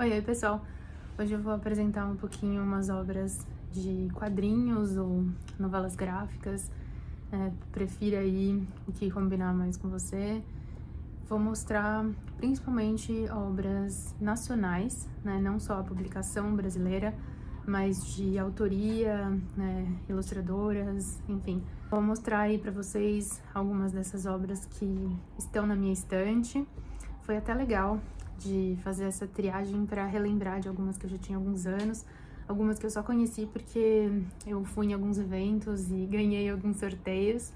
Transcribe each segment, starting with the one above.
Oi, pessoal! Hoje eu vou apresentar um pouquinho umas obras de quadrinhos ou novelas gráficas. Prefira aí o que combinar mais com você. Vou mostrar principalmente obras nacionais, né? Não só a publicação brasileira, mas de autoria, né? Ilustradoras, enfim. Vou mostrar aí para vocês algumas dessas obras que estão na minha estante. Foi até legal de fazer essa triagem para relembrar de algumas que eu já tinha há alguns anos, algumas que eu só conheci porque eu fui em alguns eventos e ganhei alguns sorteios.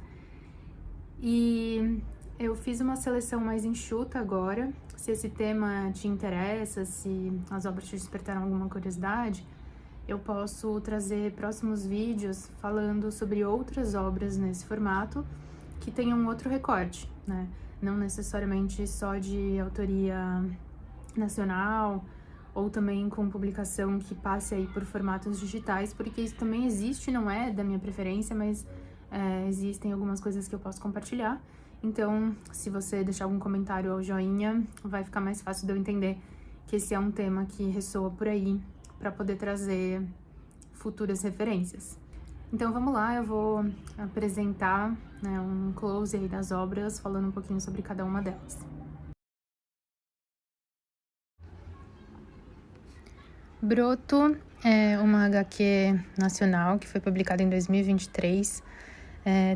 E eu fiz uma seleção mais enxuta agora. Se esse tema te interessa, se as obras te despertaram alguma curiosidade, eu posso trazer próximos vídeos falando sobre outras obras nesse formato que tenham outro recorte, né? Não necessariamente só de autoria nacional, ou também com publicação que passe aí por formatos digitais, porque isso também existe, não é da minha preferência, mas existem algumas coisas que eu posso compartilhar. Então, se você deixar algum comentário ou joinha, vai ficar mais fácil de eu entender que esse é um tema que ressoa por aí, para poder trazer futuras referências. Então vamos lá, eu vou apresentar, né, um close aí das obras, falando um pouquinho sobre cada uma delas. Broto é uma HQ nacional que foi publicada em 2023.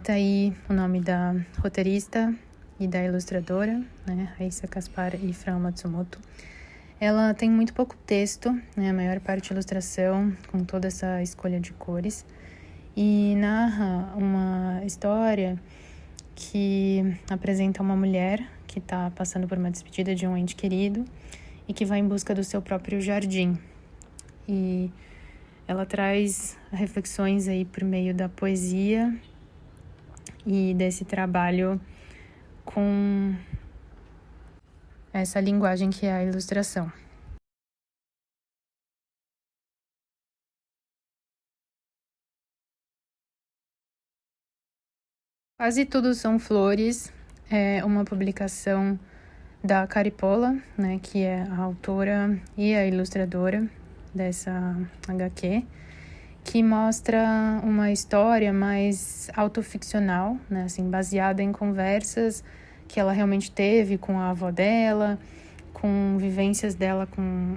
Tá aí o nome da roteirista e da ilustradora, né, Raíssa Caspar e Fran Matsumoto. Ela tem muito pouco texto, né, a maior parte ilustração, com toda essa escolha de cores, e narra uma história que apresenta uma mulher que está passando por uma despedida de um ente querido e que vai em busca do seu próprio jardim. E ela traz reflexões aí por meio da poesia e desse trabalho com essa linguagem que é a ilustração. Quase tudo são flores, é uma publicação da Caripola, né, que é a autora e a ilustradora dessa HQ, que mostra uma história mais autoficcional, né, assim, baseada em conversas que ela realmente teve com a avó dela, com vivências dela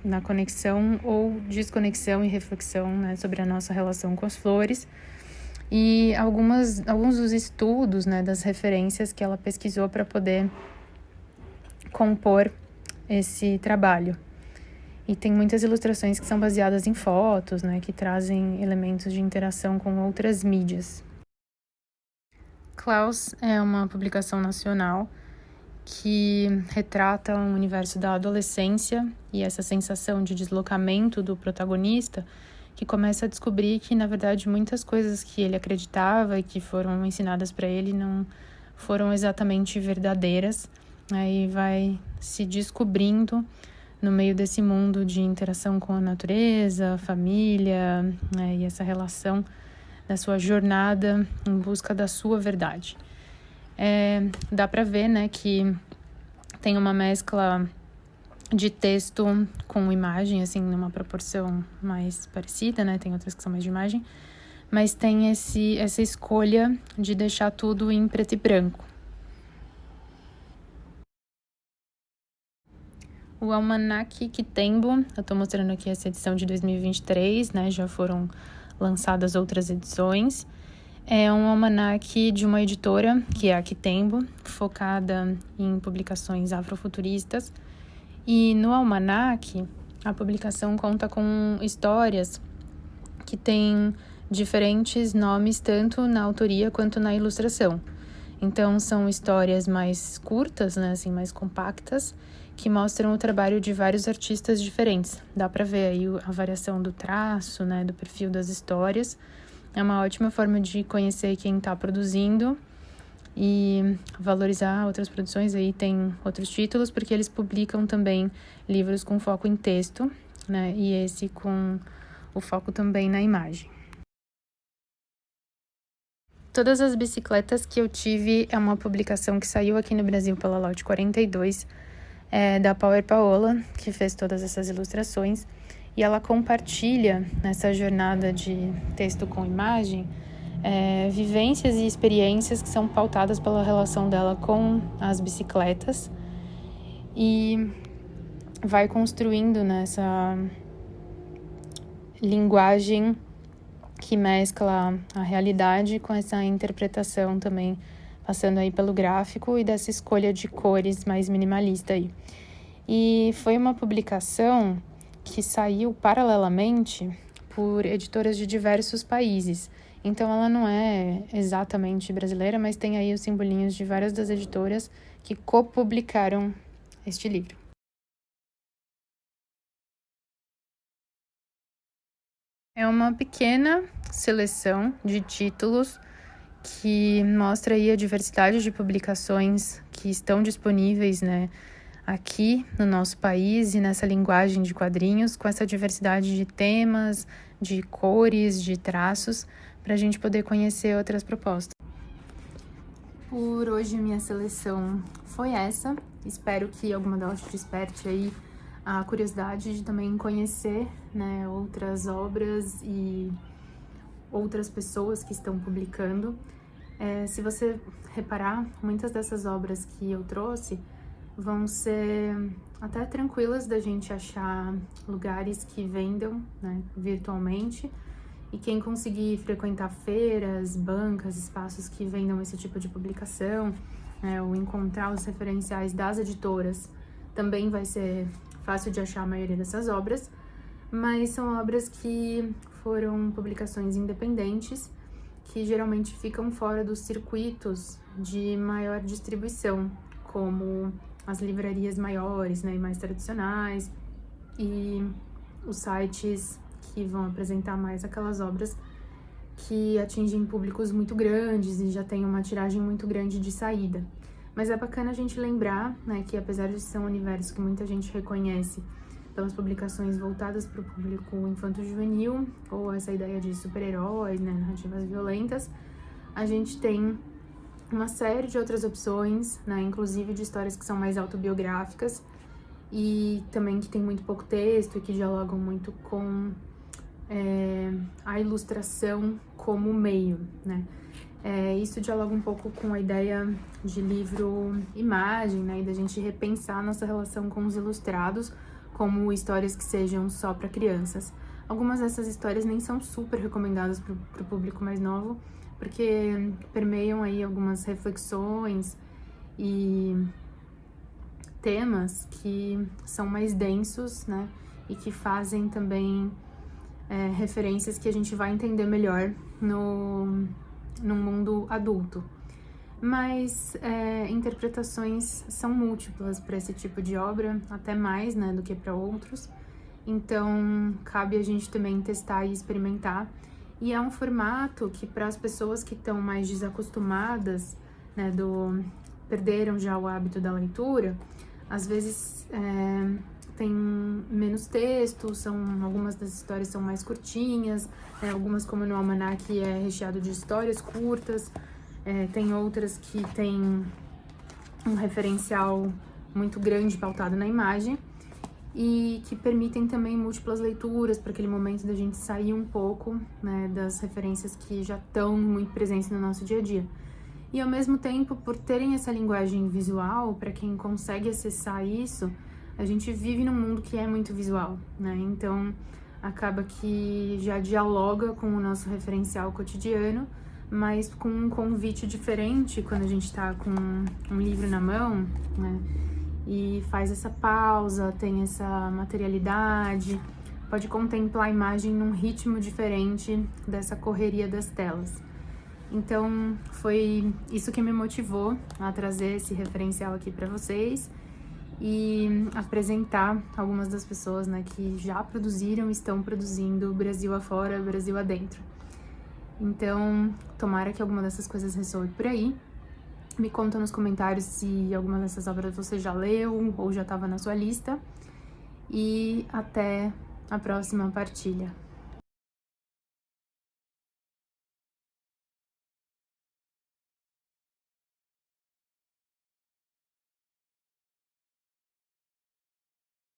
na conexão ou desconexão e reflexão, né, sobre a nossa relação com as flores. E alguns dos estudos, né, das referências que ela pesquisou para poder compor esse trabalho. E tem muitas ilustrações que são baseadas em fotos, né, que trazem elementos de interação com outras mídias. Klaus é uma publicação nacional que retrata um universo da adolescência e essa sensação de deslocamento do protagonista, que começa a descobrir que, na verdade, muitas coisas que ele acreditava e que foram ensinadas para ele não foram exatamente verdadeiras. Aí vai se descobrindo no meio desse mundo de interação com a natureza, a família, né, e essa relação da sua jornada em busca da sua verdade. Dá para ver, né, que tem uma mescla de texto com imagem, assim, numa proporção mais parecida, né? Tem outras que são mais de imagem, mas tem essa escolha de deixar tudo em preto e branco. O Almanac Kitembo, eu tô mostrando aqui essa edição de 2023, né? Já foram lançadas outras edições. É um almanac de uma editora, que é a Kitembo, focada em publicações afrofuturistas. E no almanac, a publicação conta com histórias que têm diferentes nomes, tanto na autoria quanto na ilustração. Então, são histórias mais curtas, né, assim, mais compactas, que mostram o trabalho de vários artistas diferentes. Dá para ver aí a variação do traço, né, do perfil das histórias. É uma ótima forma de conhecer quem está produzindo e valorizar outras produções. Aí tem outros títulos, porque eles publicam também livros com foco em texto, né, e esse com o foco também na imagem. Todas as bicicletas que eu tive é uma publicação que saiu aqui no Brasil pela Lote 42. é da Power Paola, que fez todas essas ilustrações, e ela compartilha nessa jornada de texto com imagem vivências e experiências que são pautadas pela relação dela com as bicicletas e vai construindo nessa linguagem que mescla a realidade com essa interpretação também, passando aí pelo gráfico e dessa escolha de cores mais minimalista aí. E foi uma publicação que saiu paralelamente por editoras de diversos países. Então ela não é exatamente brasileira, mas tem aí os simbolinhos de várias das editoras que copublicaram este livro. É uma pequena seleção de títulos que mostra aí a diversidade de publicações que estão disponíveis, né, aqui no nosso país e nessa linguagem de quadrinhos, com essa diversidade de temas, de cores, de traços, para a gente poder conhecer outras propostas. Por hoje, minha seleção foi essa. Espero que alguma delas desperte aí a curiosidade de também conhecer, né, outras obras e outras pessoas que estão publicando. Se você reparar, muitas dessas obras que eu trouxe vão ser até tranquilas da gente achar lugares que vendam, né, virtualmente. E quem conseguir frequentar feiras, bancas, espaços que vendam esse tipo de publicação, ou encontrar os referenciais das editoras, também vai ser fácil de achar a maioria dessas obras, mas são obras que foram publicações independentes, que geralmente ficam fora dos circuitos de maior distribuição, como as livrarias maiores, né, e mais tradicionais, e os sites que vão apresentar mais aquelas obras que atingem públicos muito grandes e já tem uma tiragem muito grande de saída. Mas é bacana a gente lembrar, né, que apesar de ser um universo que muita gente reconhece pelas publicações voltadas para o público infanto-juvenil, ou essa ideia de super-heróis, né, narrativas violentas, a gente tem uma série de outras opções, né, inclusive de histórias que são mais autobiográficas e também que tem muito pouco texto e que dialogam muito com a ilustração como meio, né. Isso dialoga um pouco com a ideia de livro-imagem, né, e da gente repensar a nossa relação com os ilustrados como histórias que sejam só para crianças. Algumas dessas histórias nem são super recomendadas para o público mais novo, porque permeiam aí algumas reflexões e temas que são mais densos, né, e que fazem também referências que a gente vai entender melhor no mundo adulto. Mas interpretações são múltiplas para esse tipo de obra, até mais, né, do que para outros. Então, cabe a gente também testar e experimentar. E é um formato que, para as pessoas que estão mais desacostumadas, né, perderam já o hábito da leitura, às vezes tem menos texto, algumas das histórias são mais curtinhas, algumas, como no Almanac, é recheado de histórias curtas, tem outras que tem um referencial muito grande pautado na imagem e que permitem também múltiplas leituras para aquele momento da gente sair um pouco, né, das referências que já estão muito presentes no nosso dia a dia. E ao mesmo tempo, por terem essa linguagem visual, para quem consegue acessar isso, a gente vive num mundo que é muito visual, né? Então acaba que já dialoga com o nosso referencial cotidiano, mas com um convite diferente quando a gente está com um livro na mão, né? E faz essa pausa, tem essa materialidade, pode contemplar a imagem num ritmo diferente dessa correria das telas. Então, foi isso que me motivou a trazer esse referencial aqui para vocês e apresentar algumas das pessoas, né, que já produziram e estão produzindo Brasil afora, Brasil adentro. Então, tomara que alguma dessas coisas ressoe por aí. Me conta nos comentários se alguma dessas obras você já leu ou já estava na sua lista. E até a próxima partilha.